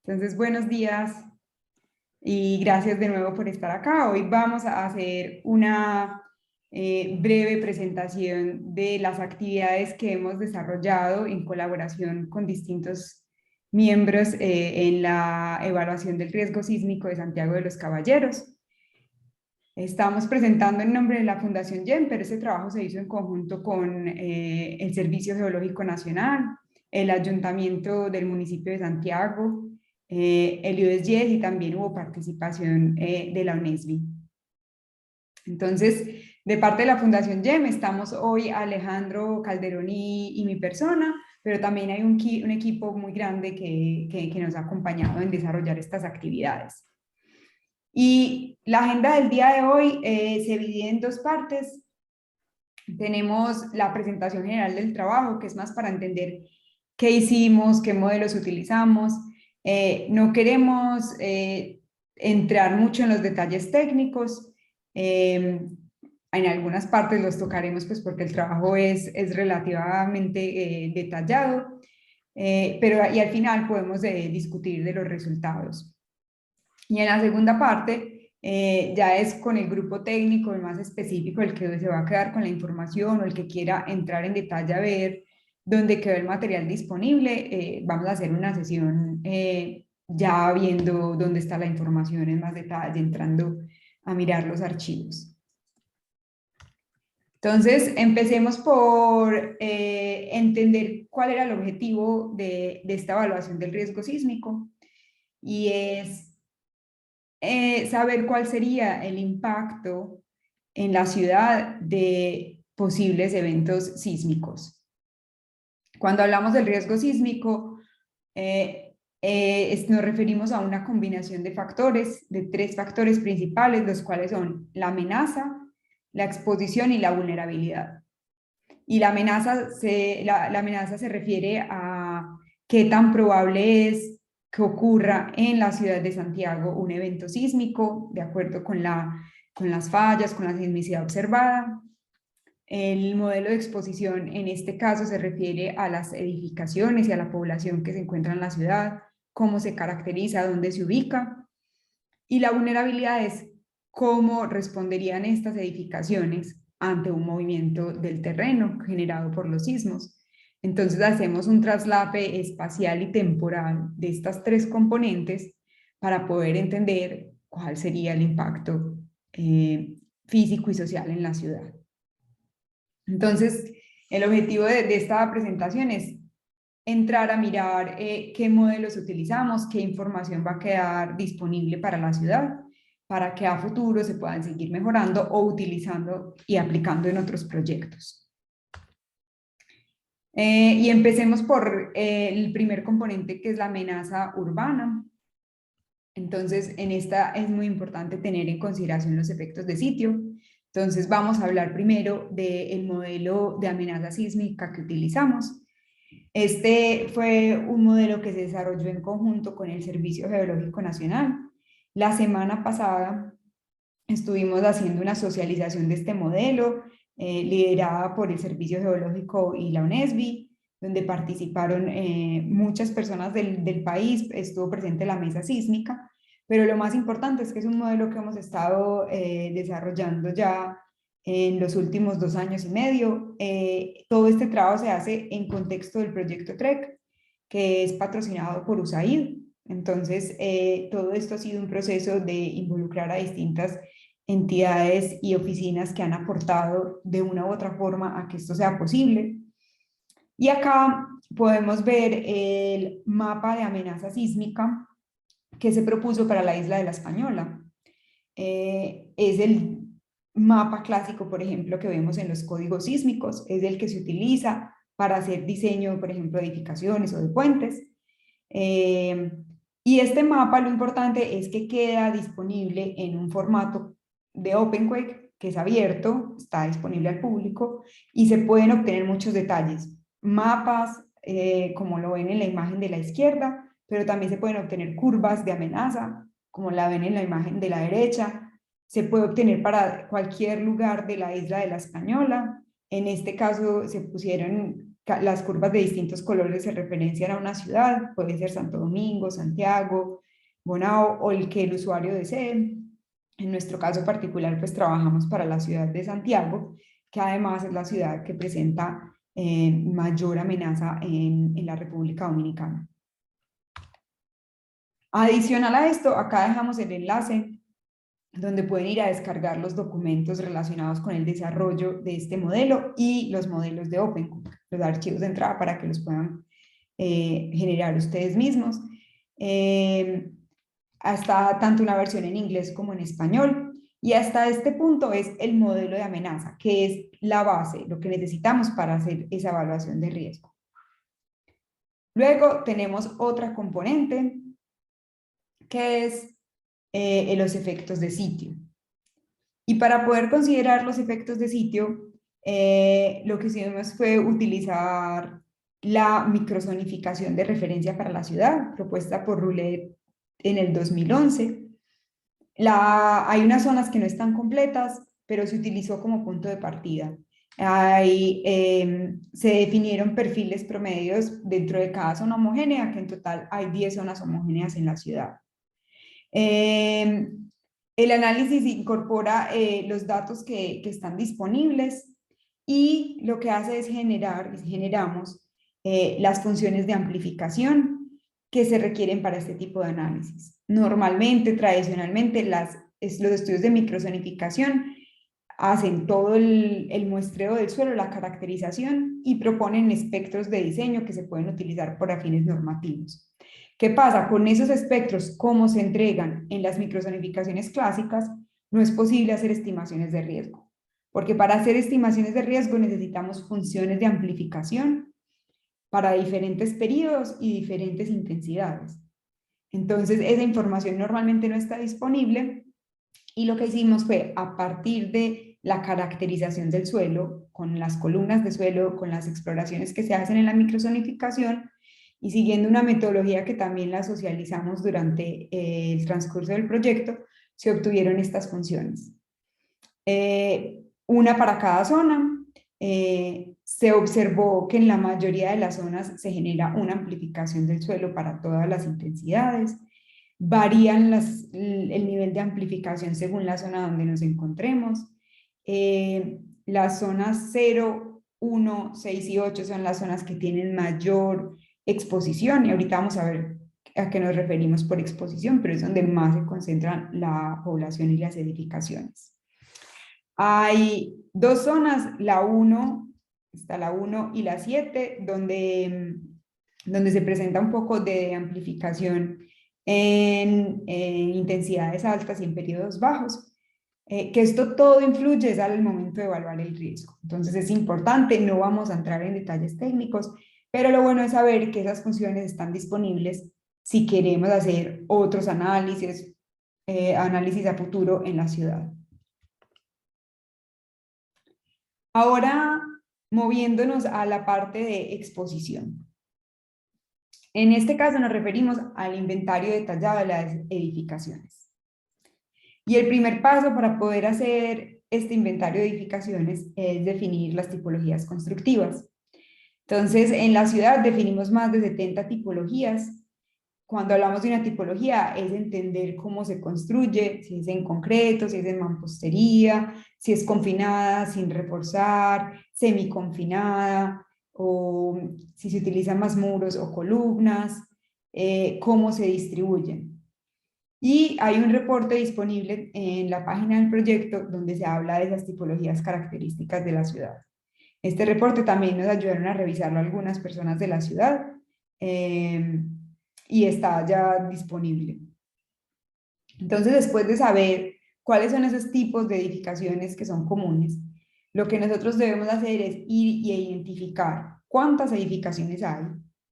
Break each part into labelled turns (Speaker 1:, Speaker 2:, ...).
Speaker 1: Entonces, buenos días y gracias de nuevo por estar acá. Hoy vamos a hacer una breve presentación de las actividades que hemos desarrollado en colaboración con distintos miembros en la evaluación del riesgo sísmico de Santiago de los Caballeros. Estamos presentando en nombre de la Fundación YEM, pero ese trabajo se hizo en conjunto con el Servicio Geológico Nacional, el Ayuntamiento del municipio de Santiago, el IUSYES y también hubo participación de la UNESBI. Entonces, de parte de la Fundación YEM estamos hoy Alejandro Calderón y mi persona, pero también hay un equipo muy grande que nos ha acompañado en desarrollar estas actividades. Y la agenda del día de hoy se divide en dos partes. Tenemos la presentación general del trabajo, que es más para entender qué hicimos, qué modelos utilizamos. No queremos entrar mucho en los detalles técnicos. En algunas partes los tocaremos pues porque el trabajo es relativamente detallado, pero y al final podemos discutir de los resultados. Y en la segunda parte ya es con el grupo técnico, el más específico, el que se va a quedar con la información o el que quiera entrar en detalle a ver dónde quedó el material disponible. Vamos a hacer una sesión ya viendo dónde está la información en más detalle, entrando a mirar los archivos. Entonces, empecemos por entender cuál era el objetivo de esta evaluación del riesgo sísmico, y es saber cuál sería el impacto en la ciudad de posibles eventos sísmicos. Cuando hablamos del riesgo sísmico, nos referimos a una combinación de factores, de tres factores principales, los cuales son la amenaza, la exposición y la vulnerabilidad. Y la amenaza se refiere a qué tan probable es que ocurra en la ciudad de Santiago un evento sísmico, de acuerdo con las fallas, con la sismicidad observada. El modelo de exposición en este caso se refiere a las edificaciones y a la población que se encuentra en la ciudad, cómo se caracteriza, dónde se ubica. Y la vulnerabilidad es cómo responderían estas edificaciones ante un movimiento del terreno generado por los sismos. Entonces hacemos un traslape espacial y temporal de estas tres componentes para poder entender cuál sería el impacto físico y social en la ciudad. Entonces, el objetivo de esta presentación es entrar a mirar qué modelos utilizamos, qué información va a quedar disponible para la ciudad, para que a futuro se puedan seguir mejorando o utilizando y aplicando en otros proyectos. Y empecemos por el primer componente, que es la amenaza urbana. Entonces, en esta es muy importante tener en consideración los efectos de sitio. Entonces, vamos a hablar primero del modelo de amenaza sísmica que utilizamos. Este fue un modelo que se desarrolló en conjunto con el Servicio Geológico Nacional. La semana pasada estuvimos haciendo una socialización de este modelo, liderada por el Servicio Geológico y la UNESBI, donde participaron muchas personas del país, estuvo presente la mesa sísmica, pero lo más importante es que es un modelo que hemos estado desarrollando ya en los últimos 2 años y medio. Todo este trabajo se hace en contexto del proyecto TREC, que es patrocinado por USAID. Entonces, todo esto ha sido un proceso de involucrar a distintas entidades y oficinas que han aportado de una u otra forma a que esto sea posible. Y acá podemos ver el mapa de amenaza sísmica que se propuso para la isla de La Española. Es el mapa clásico, por ejemplo, que vemos en los códigos sísmicos, es el que se utiliza para hacer diseño, por ejemplo, de edificaciones o de puentes. Y este mapa, lo importante es que queda disponible en un formato de OpenQuake, que es abierto, está disponible al público, y se pueden obtener muchos detalles, mapas, como lo ven en la imagen de la izquierda, pero también se pueden obtener curvas de amenaza, como la ven en la imagen de la derecha. Se puede obtener para cualquier lugar de la isla de La Española. En este caso se pusieron las curvas de distintos colores se referencian a una ciudad, puede ser Santo Domingo, Santiago, Bonao o el que el usuario desee. En nuestro caso particular, pues trabajamos para la ciudad de Santiago, que además es la ciudad que presenta mayor amenaza en la República Dominicana. Adicional a esto, acá dejamos el enlace donde pueden ir a descargar los documentos relacionados con el desarrollo de este modelo y los modelos de OpenCook, los archivos de entrada para que los puedan generar ustedes mismos. Hasta tanto una versión en inglés como en español. Y hasta este punto es el modelo de amenaza, que es la base, lo que necesitamos para hacer esa evaluación de riesgo. Luego tenemos otra componente, que es los efectos de sitio. Y para poder considerar los efectos de sitio, lo que hicimos fue utilizar la microzonificación de referencia para la ciudad, propuesta por Roulet en el 2011. Hay unas zonas que no están completas, pero se utilizó como punto de partida. Se definieron perfiles promedios dentro de cada zona homogénea, que en total hay 10 zonas homogéneas en la ciudad. El análisis incorpora los datos que están disponibles y lo que hace es generamos las funciones de amplificación que se requieren para este tipo de análisis. Normalmente, tradicionalmente, los estudios de microzonificación hacen todo el muestreo del suelo, la caracterización y proponen espectros de diseño que se pueden utilizar para fines normativos. ¿Qué pasa? Con esos espectros, como se entregan en las microzonificaciones clásicas, no es posible hacer estimaciones de riesgo, porque para hacer estimaciones de riesgo necesitamos funciones de amplificación para diferentes periodos y diferentes intensidades. Entonces, esa información normalmente no está disponible y lo que hicimos fue, a partir de la caracterización del suelo, con las columnas de suelo, con las exploraciones que se hacen en la microzonificación, y siguiendo una metodología que también la socializamos durante el transcurso del proyecto, se obtuvieron estas funciones. Una para cada zona. Se observó que en la mayoría de las zonas se genera una amplificación del suelo para todas las intensidades. Varían el nivel de amplificación según la zona donde nos encontremos. Las zonas 0, 1, 6 y 8 son las zonas que tienen mayor exposición, y ahorita vamos a ver a qué nos referimos por exposición, pero es donde más se concentran la población y las edificaciones. Hay dos zonas, la 1, está la 1 y la 7, donde se presenta un poco de amplificación en intensidades altas y en periodos bajos. Que esto todo influye al momento de evaluar el riesgo. Entonces es importante, no vamos a entrar en detalles técnicos, pero lo bueno es saber que esas funciones están disponibles si queremos hacer otros análisis, análisis a futuro en la ciudad. Ahora, moviéndonos a la parte de exposición. En este caso nos referimos al inventario detallado de las edificaciones. Y el primer paso para poder hacer este inventario de edificaciones es definir las tipologías constructivas. Entonces, en la ciudad definimos más de 70 tipologías. Cuando hablamos de una tipología es entender cómo se construye, si es en concreto, si es en mampostería, si es confinada, sin reforzar, semiconfinada, o si se utilizan más muros o columnas, cómo se distribuyen. Y hay un reporte disponible en la página del proyecto donde se habla de esas tipologías características de la ciudad. Este reporte también nos ayudaron a revisarlo algunas personas de la ciudad y está ya disponible. Entonces, después de saber cuáles son esos tipos de edificaciones que son comunes, lo que nosotros debemos hacer es ir y identificar cuántas edificaciones hay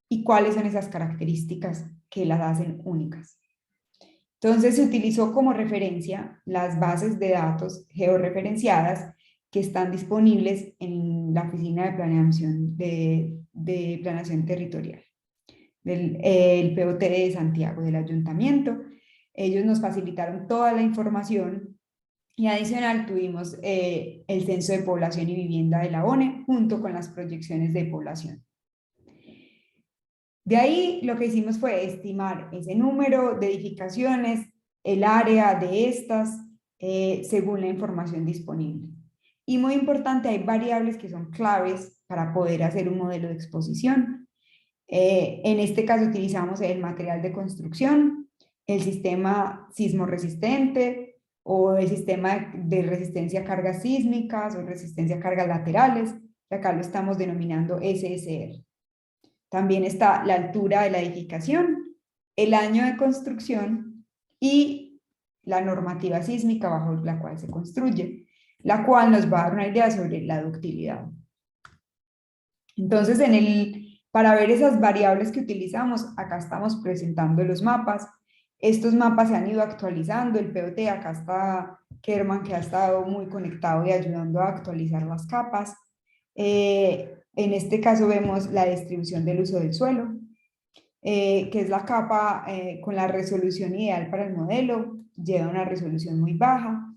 Speaker 1: y cuáles son esas características que las hacen únicas. Entonces se utilizó como referencia las bases de datos georreferenciadas que están disponibles en la Oficina de Planeación, de Planeación Territorial, el POT de Santiago, del Ayuntamiento. Ellos nos facilitaron toda la información Y adicional tuvimos el Censo de Población y Vivienda de la ONE junto con las proyecciones de población. De ahí lo que hicimos fue estimar ese número de edificaciones, el área de estas, según la información disponible. Y muy importante, hay variables que son claves para poder hacer un modelo de exposición. En este caso utilizamos el material de construcción, el sistema sismo resistente o el sistema de resistencia a cargas sísmicas o resistencia a cargas laterales, que acá lo estamos denominando SSR. También está la altura de la edificación, el año de construcción y la normativa sísmica bajo la cual se construye, la cual nos va a dar una idea sobre la ductilidad. Entonces, para ver esas variables que utilizamos, acá estamos presentando los mapas. Estos mapas se han ido actualizando, el POT, acá está Kerman, que ha estado muy conectado y ayudando a actualizar las capas. En este caso vemos la distribución del uso del suelo, que es la capa con la resolución ideal para el modelo, lleva una resolución muy baja,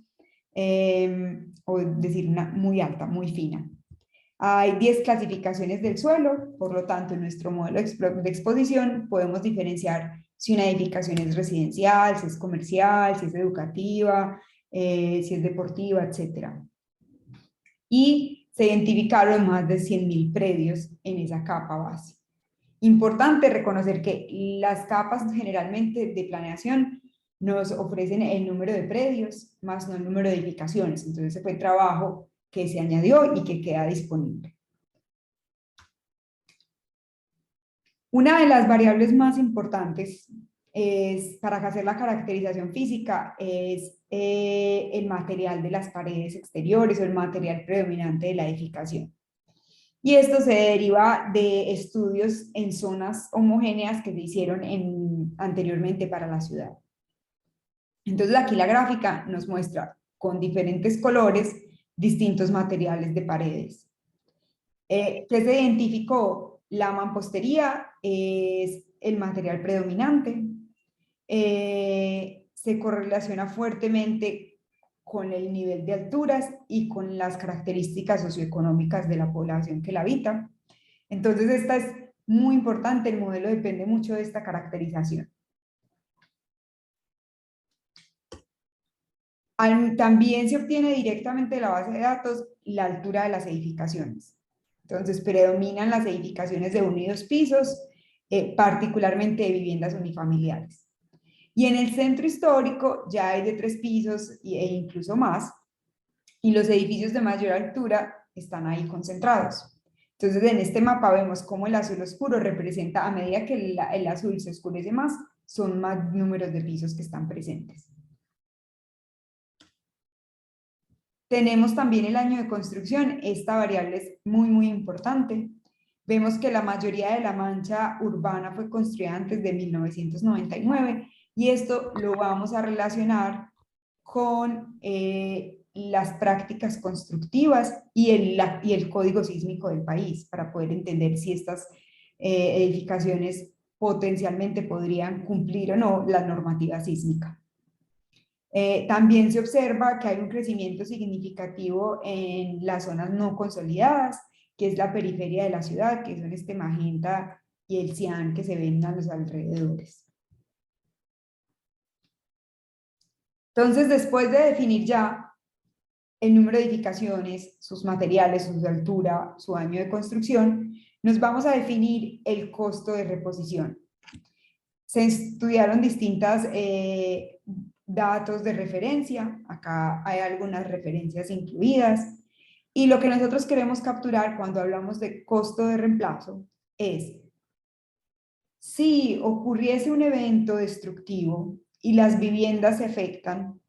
Speaker 1: o decir, una muy alta, muy fina. Hay 10 clasificaciones del suelo, por lo tanto, en nuestro modelo de exposición podemos diferenciar si una edificación es residencial, si es comercial, si es educativa, si es deportiva, etc. Y se identificaron más de 100.000 predios en esa capa base. Importante reconocer que las capas generalmente de planeación nos ofrecen el número de predios más no el número de edificaciones. Entonces, ese fue trabajo que se añadió y que queda disponible. Una de las variables más importantes para hacer la caracterización física es el material de las paredes exteriores o el material predominante de la edificación. Y esto se deriva de estudios en zonas homogéneas que se hicieron anteriormente para la ciudad. Entonces aquí la gráfica nos muestra con diferentes colores distintos materiales de paredes. ¿Qué se identificó? La mampostería es el material predominante. Se correlaciona fuertemente con el nivel de alturas y con las características socioeconómicas de la población que la habita. Entonces, esta es muy importante, el modelo depende mucho de esta caracterización. También se obtiene directamente de la base de datos la altura de las edificaciones. Entonces, predominan las edificaciones de 1 y 2 pisos, particularmente de viviendas unifamiliares. Y en el centro histórico ya hay de 3 pisos e incluso más, y los edificios de mayor altura están ahí concentrados. Entonces, en este mapa vemos cómo el azul oscuro representa, a medida que el azul se oscurece más, son más números de pisos que están presentes. Tenemos también el año de construcción, esta variable es muy, muy importante. Vemos que la mayoría de la mancha urbana fue construida antes de 1999 y esto lo vamos a relacionar con las prácticas constructivas y el código sísmico del país para poder entender si estas edificaciones potencialmente podrían cumplir o no la normativa sísmica. También se observa que hay un crecimiento significativo en las zonas no consolidadas, que es la periferia de la ciudad, que son este magenta y el cian que se ven a los alrededores. Entonces, después de definir ya el número de edificaciones, sus materiales, su altura, su año de construcción, nos vamos a definir el costo de reposición. Se estudiaron distintas datos de referencia, acá hay algunas referencias incluidas, y lo que nosotros queremos capturar cuando hablamos de costo de reemplazo es, si ocurriese un evento destructivo y las viviendas se afectan,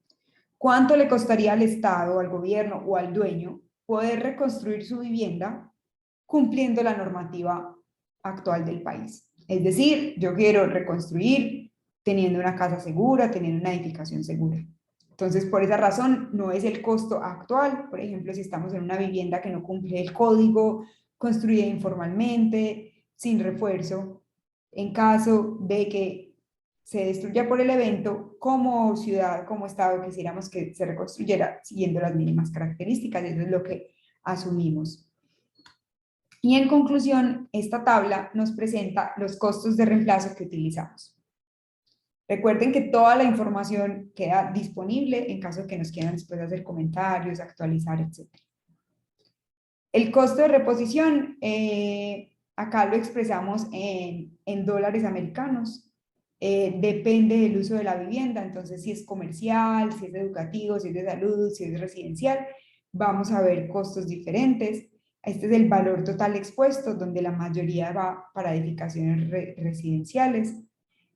Speaker 1: ¿cuánto le costaría al Estado, al gobierno o al dueño poder reconstruir su vivienda cumpliendo la normativa actual del país? Es decir, yo quiero reconstruir teniendo una casa segura, teniendo una edificación segura. Entonces, por esa razón, no es el costo actual. Por ejemplo, si estamos en una vivienda que no cumple el código, construida informalmente, sin refuerzo, en caso de que se destruya por el evento, como ciudad, como Estado, quisiéramos que se reconstruyera siguiendo las mínimas características. Eso es lo que asumimos. Y en conclusión, esta tabla nos presenta los costos de reemplazo que utilizamos. Recuerden que toda la información queda disponible en caso de que nos quieran después hacer comentarios, actualizar, etc. El costo de reposición, acá lo expresamos en dólares americanos. Depende del uso de la vivienda, entonces si es comercial, si es educativo, si es de salud, si es residencial, vamos a ver costos diferentes. Este es el valor total expuesto, donde la mayoría va para edificaciones residenciales.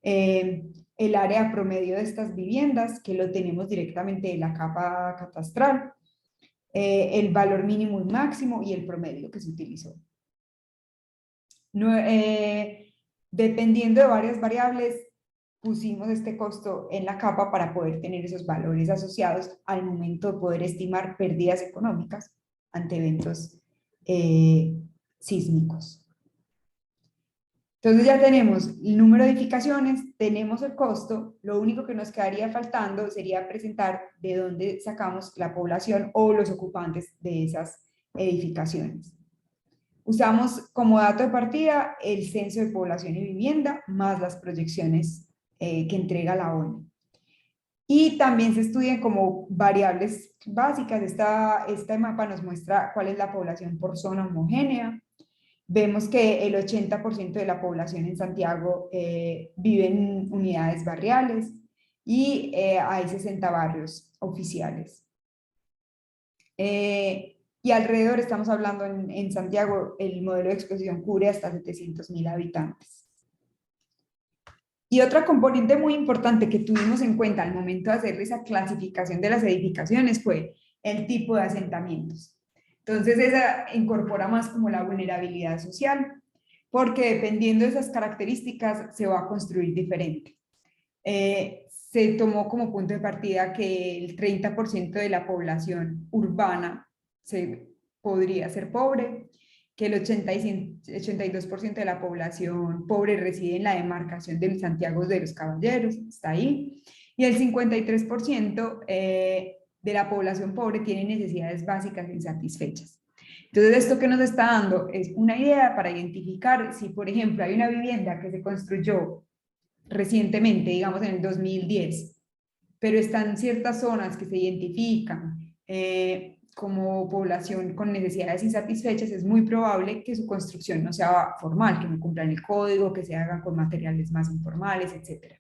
Speaker 1: El área promedio de estas viviendas, que lo tenemos directamente de la capa catastral, el valor mínimo y máximo y el promedio que se utilizó. No, dependiendo de varias variables, pusimos este costo en la capa para poder tener esos valores asociados al momento de poder estimar pérdidas económicas ante eventos sísmicos. Entonces ya tenemos el número de edificaciones, tenemos el costo, lo único que nos quedaría faltando sería presentar de dónde sacamos la población o los ocupantes de esas edificaciones. Usamos como dato de partida el censo de población y vivienda más las proyecciones que entrega la ONU. Y también se estudian como variables básicas. Este mapa nos muestra cuál es la población por zona homogénea. Vemos que el 80% de la población en Santiago vive en unidades barriales y hay 60 barrios oficiales. Y alrededor, estamos hablando en Santiago, el modelo de exposición cubre hasta 700.000 habitantes. Y otra componente muy importante que tuvimos en cuenta al momento de hacer esa clasificación de las edificaciones fue el tipo de asentamientos. Entonces esa incorpora más como la vulnerabilidad social, porque dependiendo de esas características se va a construir diferente. Se tomó como punto de partida que el 30% de la población urbana podría ser pobre, que el 82% de la población pobre reside en la demarcación de Santiago de los Caballeros, está ahí, y el 53% de la población pobre tiene necesidades básicas insatisfechas. Entonces, esto que nos está dando es una idea para identificar si, por ejemplo, hay una vivienda que se construyó recientemente, digamos en el 2010, pero están ciertas zonas que se identifican como población con necesidades insatisfechas, es muy probable que su construcción no sea formal, que no cumplan el código, que se hagan con materiales más informales, etc.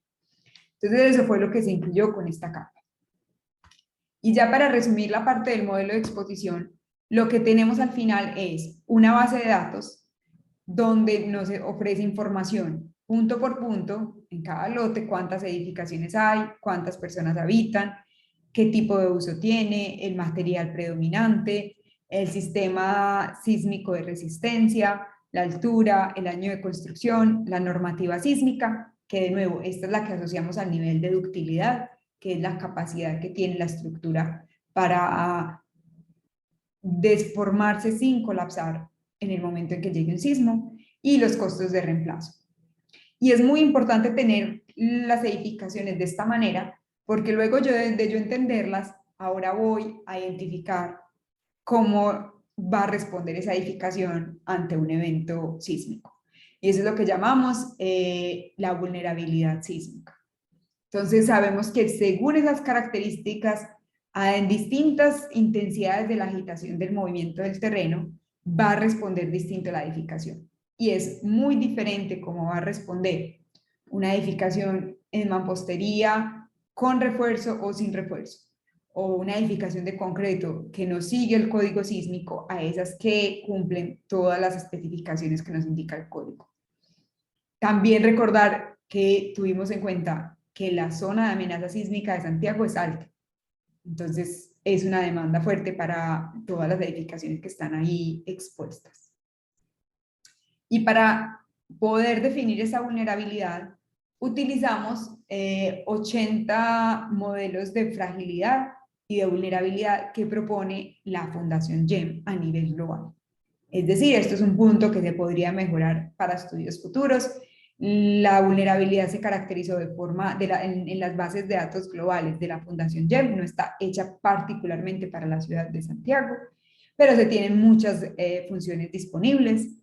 Speaker 1: Entonces eso fue lo que se incluyó con esta capa. Y ya para resumir la parte del modelo de exposición, lo que tenemos al final es una base de datos donde nos ofrece información punto por punto, en cada lote, cuántas edificaciones hay, cuántas personas habitan, qué tipo de uso tiene, el material predominante, el sistema sísmico de resistencia, la altura, el año de construcción, la normativa sísmica, que de nuevo, esta es la que asociamos al nivel de ductilidad, que es la capacidad que tiene la estructura para desformarse sin colapsar en el momento en que llegue un sismo, y los costos de reemplazo. Y es muy importante tener las edificaciones de esta manera, porque luego de yo entenderlas, ahora voy a identificar cómo va a responder esa edificación ante un evento sísmico. Y eso es lo que llamamos la vulnerabilidad sísmica. Entonces sabemos que según esas características, en distintas intensidades de la agitación del movimiento del terreno, va a responder distinto la edificación. Y es muy diferente cómo va a responder una edificación en mampostería con refuerzo o sin refuerzo, o una edificación de concreto que no sigue el código sísmico a esas que cumplen todas las especificaciones que nos indica el código. También recordar que tuvimos en cuenta que la zona de amenaza sísmica de Santiago es alta. Entonces, es una demanda fuerte para todas las edificaciones que están ahí expuestas. Y para poder definir esa vulnerabilidad, utilizamos 80 modelos de fragilidad y de vulnerabilidad que propone la Fundación GEM a nivel global. Es decir, esto es un punto que se podría mejorar para estudios futuros. La vulnerabilidad se caracterizó de forma, en las bases de datos globales de la Fundación GEM, no está hecha particularmente para la ciudad de Santiago, pero se tienen muchas funciones disponibles.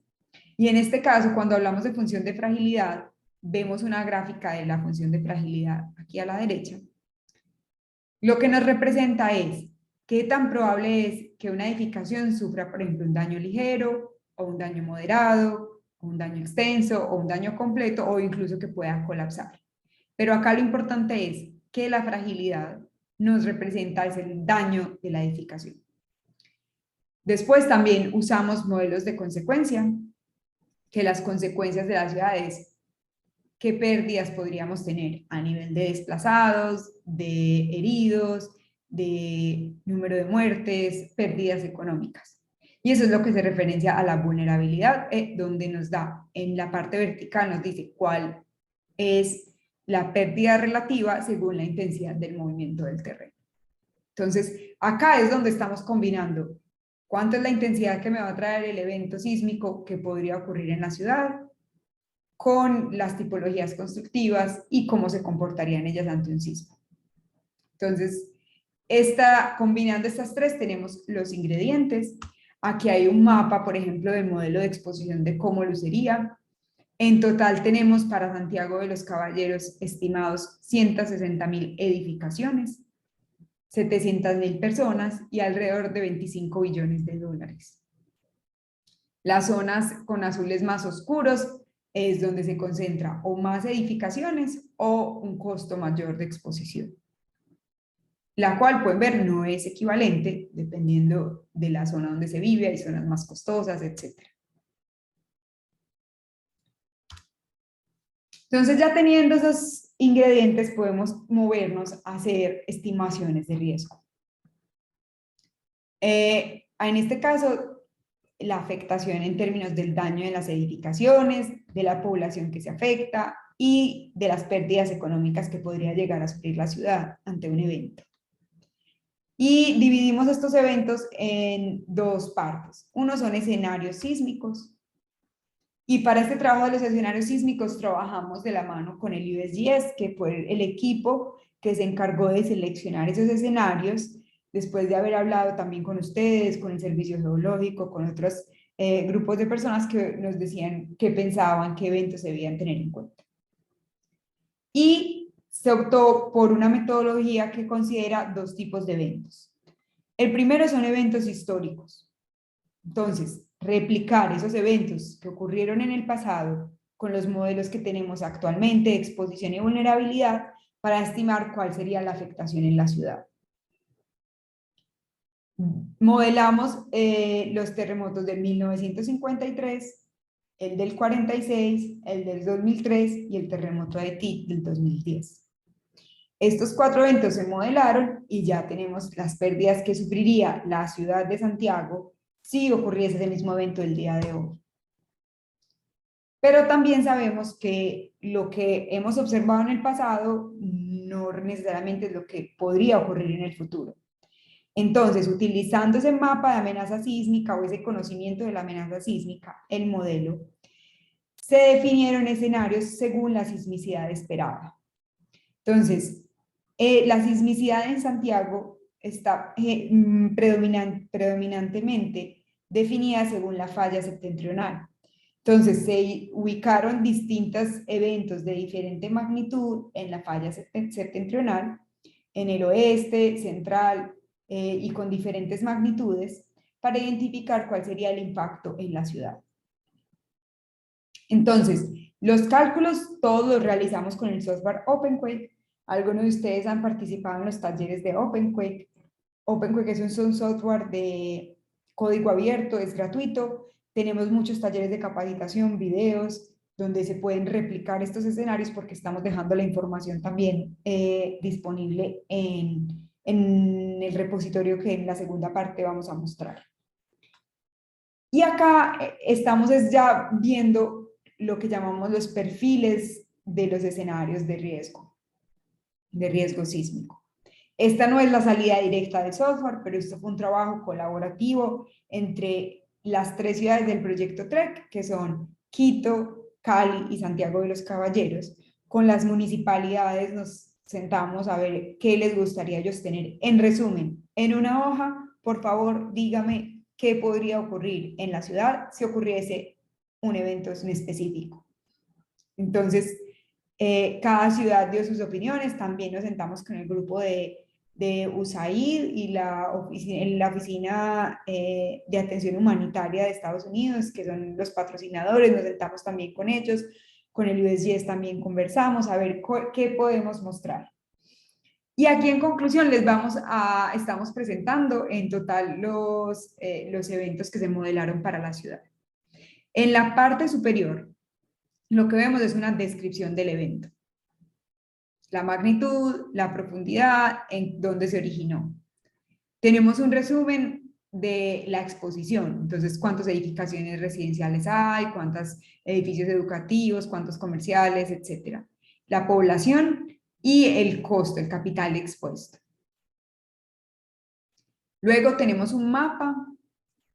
Speaker 1: Y en este caso, cuando hablamos de función de fragilidad, vemos una gráfica de la función de fragilidad aquí a la derecha. Lo que nos representa es qué tan probable es que una edificación sufra, por ejemplo, un daño ligero o un daño moderado, o un daño extenso o un daño completo o incluso que pueda colapsar. Pero acá lo importante es que la fragilidad nos representa es el daño de la edificación. Después también usamos modelos de consecuencia, que las consecuencias de las ciudades, qué pérdidas podríamos tener a nivel de desplazados, de heridos, de número de muertes, pérdidas económicas. Y eso es lo que se referencia a la vulnerabilidad, donde nos da en la parte vertical, nos dice cuál es la pérdida relativa según la intensidad del movimiento del terreno. Entonces, acá es donde estamos combinando cuánto es la intensidad que me va a traer el evento sísmico que podría ocurrir en la ciudad, con las tipologías constructivas y cómo se comportarían ellas ante un sismo. Entonces, combinando estas tres tenemos los ingredientes. Aquí hay un mapa, por ejemplo, del modelo de exposición de cómo lucería. En total tenemos para Santiago de los Caballeros estimados 160.000 edificaciones, 700.000 personas y alrededor de 25 billones de dólares. Las zonas con azules más oscuros es donde se concentra o más edificaciones o un costo mayor de exposición, la cual pueden ver no es equivalente dependiendo de la zona donde se vive, hay zonas más costosas, etc. Entonces, ya teniendo esos ingredientes, podemos movernos a hacer estimaciones de riesgo. En este caso, la afectación en términos del daño en las edificaciones, de la población que se afecta y de las pérdidas económicas que podría llegar a sufrir la ciudad ante un evento. Y dividimos estos eventos en dos partes. Uno son escenarios sísmicos. Y para este trabajo de los escenarios sísmicos trabajamos de la mano con el USGS, que fue el equipo que se encargó de seleccionar esos escenarios, después de haber hablado también con ustedes, con el Servicio Geológico, con otros grupos de personas que nos decían qué pensaban, qué eventos se debían tener en cuenta. Y se optó por una metodología que considera dos tipos de eventos. El primero son eventos históricos. Entonces, replicar esos eventos que ocurrieron en el pasado con los modelos que tenemos actualmente de exposición y vulnerabilidad para estimar cuál sería la afectación en la ciudad. Modelamos los terremotos del 1953, el del 46, el del 2003 y el terremoto de Haití del 2010. Estos cuatro eventos se modelaron y ya tenemos las pérdidas que sufriría la ciudad de Santiago si ocurriese ese mismo evento el día de hoy. Pero también sabemos que lo que hemos observado en el pasado no necesariamente es lo que podría ocurrir en el futuro. Entonces, utilizando ese mapa de amenaza sísmica o ese conocimiento de la amenaza sísmica, el modelo, se definieron escenarios según la sismicidad esperada. Entonces, la sismicidad en Santiago está predominantemente definida según la falla septentrional. Entonces, se ubicaron distintos eventos de diferente magnitud en la falla septentrional, en el oeste, central y con diferentes magnitudes para identificar cuál sería el impacto en la ciudad. Entonces, los cálculos todos los realizamos con el software OpenQuake. Algunos de ustedes han participado en los talleres de OpenQuake. OpenQuake es un software de código abierto, es gratuito. Tenemos muchos talleres de capacitación, videos, donde se pueden replicar estos escenarios porque estamos dejando la información también disponible en el repositorio que en la segunda parte vamos a mostrar. Y acá estamos ya viendo lo que llamamos los perfiles de los escenarios de riesgo sísmico. Esta no es la salida directa del software, pero esto fue un trabajo colaborativo entre las tres ciudades del proyecto TREC, que son Quito, Cali y Santiago de los Caballeros. Con las municipalidades nos sentamos a ver qué les gustaría a ellos tener. En resumen, en una hoja, por favor, dígame qué podría ocurrir en la ciudad si ocurriese un evento en específico. Entonces, cada ciudad dio sus opiniones, también nos sentamos con el grupo de USAID y la oficina de atención humanitaria de Estados Unidos, que son los patrocinadores, nos sentamos también con ellos, con el USGS también conversamos a ver qué podemos mostrar. Y aquí en conclusión estamos presentando en total los eventos que se modelaron para la ciudad. En la parte superior, lo que vemos es una descripción del evento. La magnitud, la profundidad, en dónde se originó. Tenemos un resumen de la exposición, entonces cuántas edificaciones residenciales hay, cuántos edificios educativos, cuántos comerciales, etcétera. La población y el costo, el capital expuesto. Luego tenemos un mapa.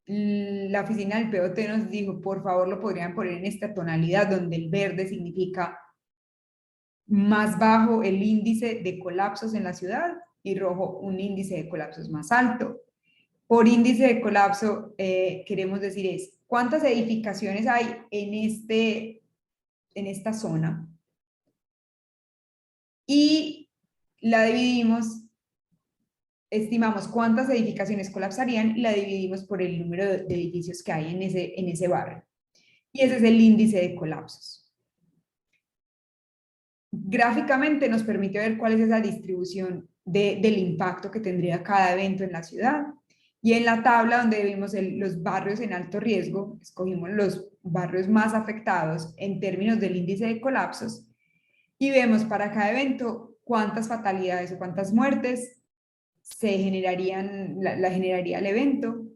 Speaker 1: La oficina del POT nos dijo, por favor, lo podrían poner en esta tonalidad donde el verde significa más bajo el índice de colapsos en la ciudad y rojo un índice de colapsos más alto. Por índice de colapso queremos decir es cuántas edificaciones hay en esta zona y la dividimos, estimamos cuántas edificaciones colapsarían y la dividimos por el número de edificios que hay en ese barrio. Y ese es el índice de colapsos. Gráficamente nos permite ver cuál es esa distribución del impacto que tendría cada evento en la ciudad. Y en la tabla donde vimos los barrios en alto riesgo, escogimos los barrios más afectados en términos del índice de colapsos y vemos para cada evento cuántas fatalidades o cuántas muertes se generarían, la generaría el evento,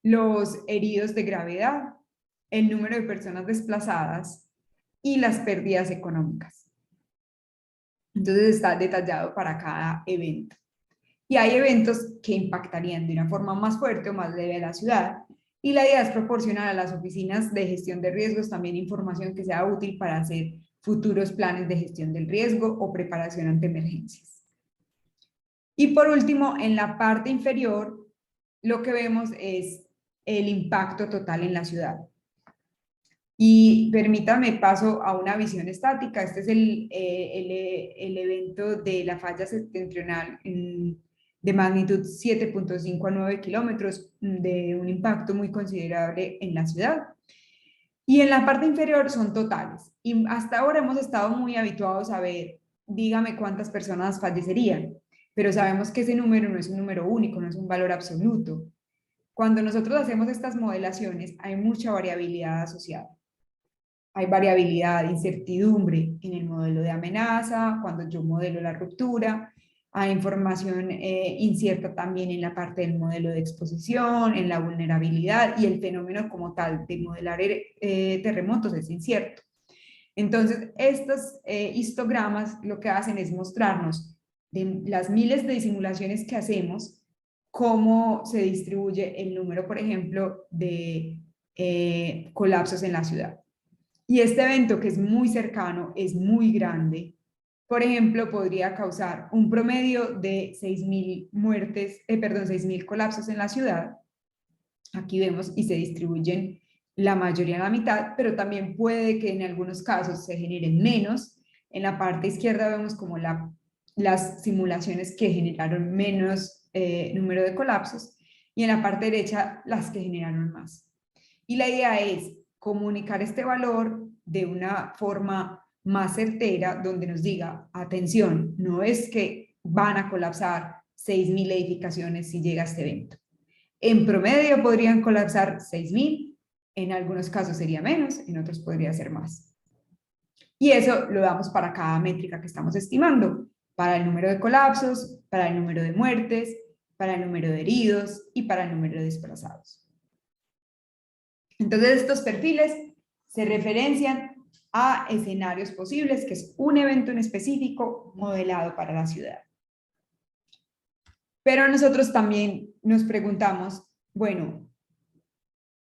Speaker 1: los heridos de gravedad, el número de personas desplazadas y las pérdidas económicas. Entonces está detallado para cada evento. Y hay eventos que impactarían de una forma más fuerte o más leve a la ciudad. Y la idea es proporcionar a las oficinas de gestión de riesgos también información que sea útil para hacer futuros planes de gestión del riesgo o preparación ante emergencias. Y por último, en la parte inferior, lo que vemos es el impacto total en la ciudad. Y permítame paso a una visión estática. Este es el evento de la falla septentrional de magnitud 7.5 a 9 kilómetros, de un impacto muy considerable en la ciudad. Y en la parte inferior son totales. Y hasta ahora hemos estado muy habituados a ver, dígame cuántas personas fallecerían, pero sabemos que ese número no es un número único, no es un valor absoluto. Cuando nosotros hacemos estas modelaciones, hay mucha variabilidad asociada. Hay variabilidad, incertidumbre en el modelo de amenaza, cuando yo modelo la ruptura, hay información incierta también en la parte del modelo de exposición, en la vulnerabilidad y el fenómeno como tal de modelar terremotos es incierto. Entonces, estos histogramas lo que hacen es mostrarnos de las miles de simulaciones que hacemos, cómo se distribuye el número, por ejemplo, de colapsos en la ciudad. Y este evento, que es muy cercano, es muy grande, por ejemplo, podría causar un promedio de 6.000 muertes, 6.000 colapsos en la ciudad. Aquí vemos y se distribuyen la mayoría a la mitad, pero también puede que en algunos casos se generen menos. En la parte izquierda vemos como las simulaciones que generaron menos número de colapsos y en la parte derecha las que generaron más. Y la idea es comunicar este valor de una forma más certera, donde nos diga, atención, no es que van a colapsar 6.000 edificaciones si llega este evento. En promedio podrían colapsar 6.000, en algunos casos sería menos, en otros podría ser más. Y eso lo damos para cada métrica que estamos estimando, para el número de colapsos, para el número de muertes, para el número de heridos y para el número de desplazados. Entonces estos perfiles se referencian a escenarios posibles, que es un evento en específico modelado para la ciudad. Pero nosotros también nos preguntamos, bueno,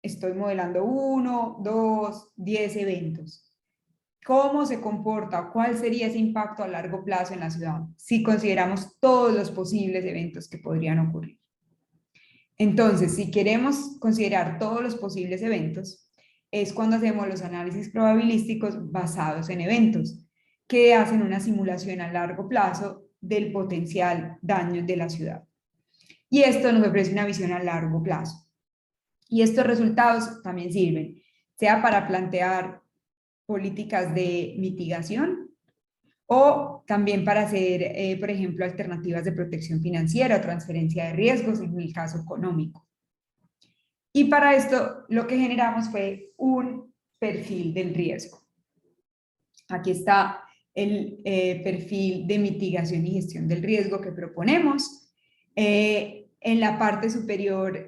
Speaker 1: estoy modelando 1, 2, 10 eventos. cómo se comporta, cuál sería ese impacto a largo plazo en la ciudad, si consideramos todos los posibles eventos que podrían ocurrir. Entonces, si queremos considerar todos los posibles eventos, es cuando hacemos los análisis probabilísticos basados en eventos, que hacen una simulación a largo plazo del potencial daño de la ciudad. Y esto nos ofrece una visión a largo plazo. Y estos resultados también sirven, sea para plantear políticas de mitigación o también para hacer, por ejemplo, alternativas de protección financiera o transferencia de riesgos en el caso económico. Y para esto lo que generamos fue un perfil del riesgo. Aquí está el perfil de mitigación y gestión del riesgo que proponemos. En la parte superior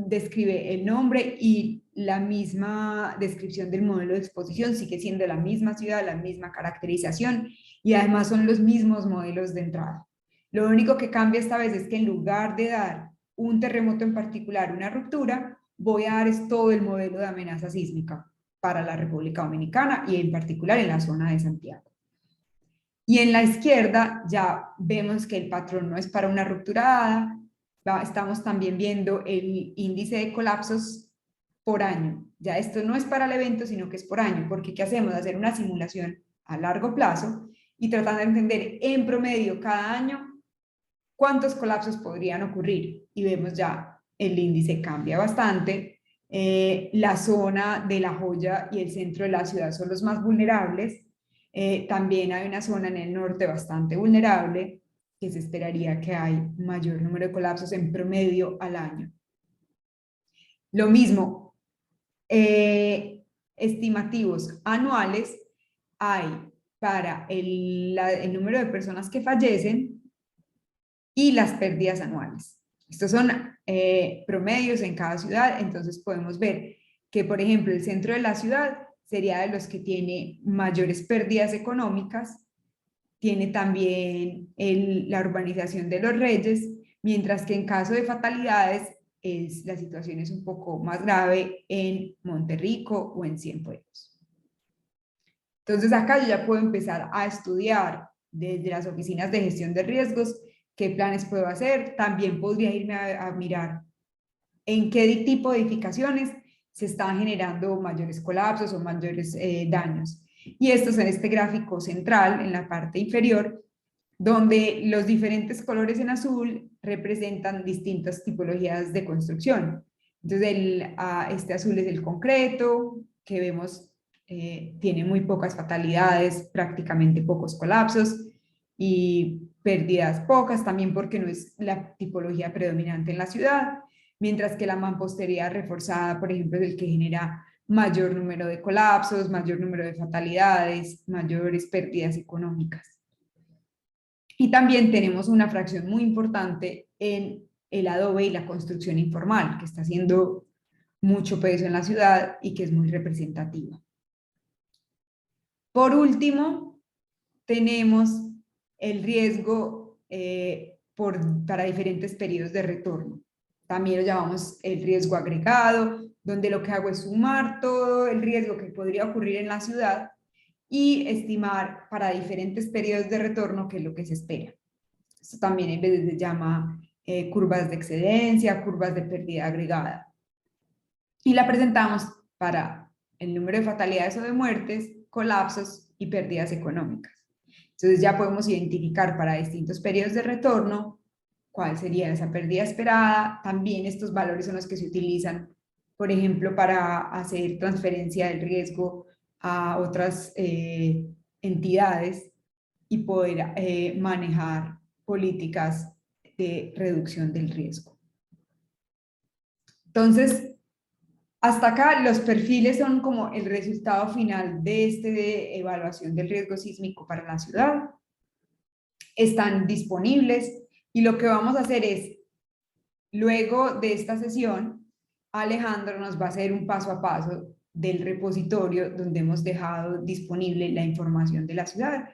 Speaker 1: describe el nombre y la misma descripción del modelo de exposición, sigue siendo la misma ciudad, la misma caracterización y además son los mismos modelos de entrada. Lo único que cambia esta vez es que en lugar de dar un terremoto en particular, una ruptura, voy a dar todo el modelo de amenaza sísmica para la República Dominicana y en particular en la zona de Santiago. Y en la izquierda ya vemos que el patrón no es para una ruptura dada, estamos también viendo el índice de colapsos por año. Ya esto no es para el evento, sino que es por año, porque ¿qué hacemos? Hacer una simulación a largo plazo y tratando de entender en promedio cada año cuántos colapsos podrían ocurrir. Y vemos ya el índice cambia bastante. La zona de La Joya y el centro de la ciudad son los más vulnerables. También hay una zona en el norte bastante vulnerable, que se esperaría que hay mayor número de colapsos en promedio al año. Lo mismo, estimativos anuales hay para el número de personas que fallecen y las pérdidas anuales. Estos son promedios en cada ciudad, entonces podemos ver que, por ejemplo, el centro de la ciudad sería de los que tiene mayores pérdidas económicas, tiene también la urbanización de Los Reyes, mientras que en caso de fatalidades la situación es un poco más grave en Monterrico o en Cienfuegos. Entonces acá yo ya puedo empezar a estudiar desde las oficinas de gestión de riesgos qué planes puedo hacer. También podría irme a mirar en qué tipo de edificaciones se están generando mayores colapsos o mayores daños. Y esto es en este gráfico central, en la parte inferior, donde los diferentes colores en azul representan distintas tipologías de construcción. Entonces, este azul es el concreto, que vemos tiene muy pocas fatalidades, prácticamente pocos colapsos y pérdidas pocas, también porque no es la tipología predominante en la ciudad, mientras que la mampostería reforzada, por ejemplo, es el que genera mayor número de colapsos, mayor número de fatalidades, mayores pérdidas económicas. Y también tenemos una fracción muy importante en el adobe y la construcción informal, que está haciendo mucho peso en la ciudad y que es muy representativa. Por último, tenemos el riesgo para diferentes periodos de retorno. También lo llamamos el riesgo agregado, donde lo que hago es sumar todo el riesgo que podría ocurrir en la ciudad y estimar para diferentes periodos de retorno qué es lo que se espera. Esto también en vez se llama curvas de excedencia, curvas de pérdida agregada. Y la presentamos para el número de fatalidades o de muertes, colapsos y pérdidas económicas. Entonces ya podemos identificar para distintos periodos de retorno cuál sería esa pérdida esperada. También estos valores son los que se utilizan, por ejemplo, para hacer transferencia del riesgo a otras entidades y poder manejar políticas de reducción del riesgo. Entonces, hasta acá los perfiles son como el resultado final de evaluación del riesgo sísmico para la ciudad. Están disponibles y lo que vamos a hacer es, luego de esta sesión, Alejandro nos va a hacer un paso a paso del repositorio donde hemos dejado disponible la información de la ciudad.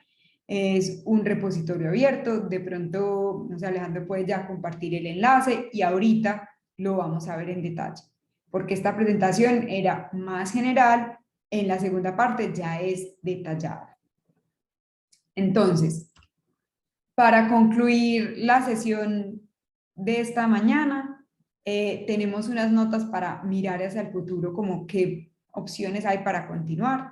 Speaker 1: Es un repositorio abierto, de pronto, no sé, Alejandro puede ya compartir el enlace y ahorita lo vamos a ver en detalle, porque esta presentación era más general en la segunda parte ya es detallada. Entonces, para concluir la sesión de esta mañana, tenemos unas notas para mirar hacia el futuro, como qué opciones hay para continuar.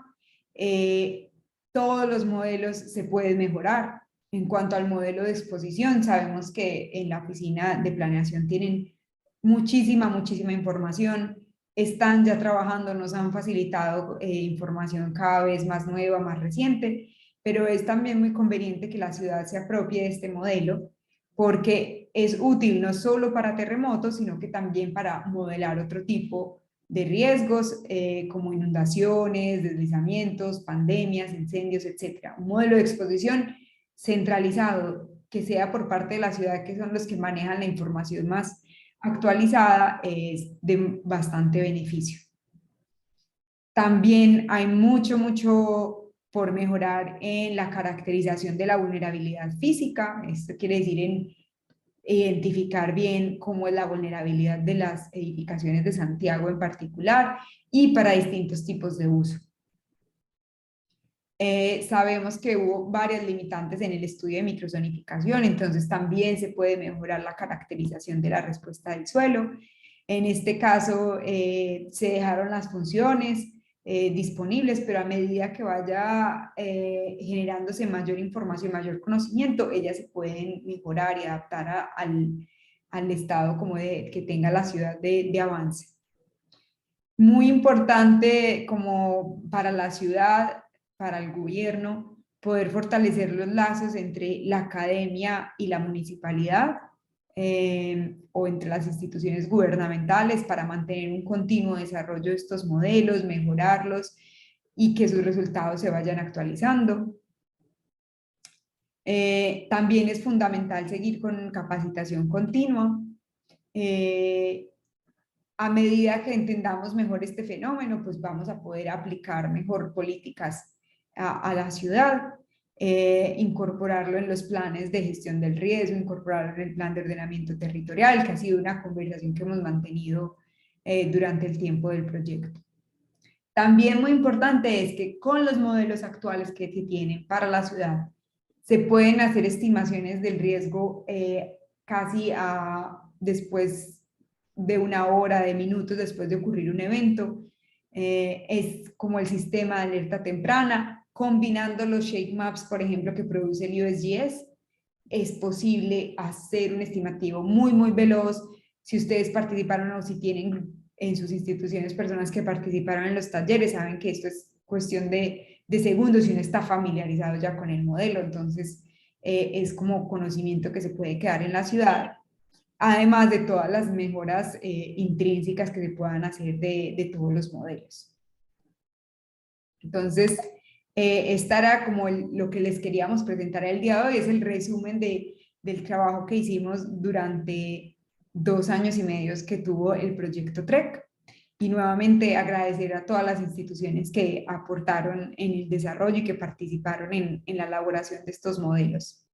Speaker 1: Todos los modelos se pueden mejorar. En cuanto al modelo de exposición, sabemos que en la oficina de planeación tienen muchísima información, están ya trabajando, nos han facilitado información cada vez más nueva, más reciente, pero es también muy conveniente que la ciudad se apropie de este modelo porque es útil no solo para terremotos, sino que también para modelar otro tipo de riesgos como inundaciones, deslizamientos, pandemias, incendios, etc. Un modelo de exposición centralizado que sea por parte de la ciudad, que son los que manejan la información más actualizada, es de bastante beneficio. También hay mucho por mejorar en la caracterización de la vulnerabilidad física. Esto quiere decir en identificar bien cómo es la vulnerabilidad de las edificaciones de Santiago en particular y para distintos tipos de uso. Sabemos que hubo varias limitantes en el estudio de microzonificación, entonces también se puede mejorar la caracterización de la respuesta del suelo. En este caso se dejaron las funciones disponibles, pero a medida que vaya generándose mayor información, mayor conocimiento, ellas se pueden mejorar y adaptar al estado como que tenga la ciudad de avance. Muy importante como para la ciudad, para el gobierno, poder fortalecer los lazos entre la academia y la municipalidad o entre las instituciones gubernamentales para mantener un continuo desarrollo de estos modelos, mejorarlos y que sus resultados se vayan actualizando. También es fundamental seguir con capacitación continua. A medida que entendamos mejor este fenómeno, pues vamos a poder aplicar mejor políticas a la ciudad, incorporarlo en los planes de gestión del riesgo, incorporarlo en el plan de ordenamiento territorial, que ha sido una conversación que hemos mantenido durante el tiempo del proyecto. También muy importante es que con los modelos actuales que se tienen para la ciudad, se pueden hacer estimaciones del riesgo casi después de una hora, de minutos después de ocurrir un evento. Es como el sistema de alerta temprana, combinando los shake maps, por ejemplo, que produce el USGS, es posible hacer un estimativo muy veloz. Si ustedes participaron o si tienen en sus instituciones personas que participaron en los talleres, saben que esto es cuestión de segundos y uno está familiarizado ya con el modelo, entonces es como conocimiento que se puede quedar en la ciudad, además de todas las mejoras intrínsecas que se puedan hacer de todos los modelos. Entonces, esta era como lo que les queríamos presentar el día de hoy, es el resumen del trabajo que hicimos durante 2 años y medio que tuvo el proyecto TREC. Y nuevamente agradecer a todas las instituciones que aportaron en el desarrollo y que participaron en la elaboración de estos modelos.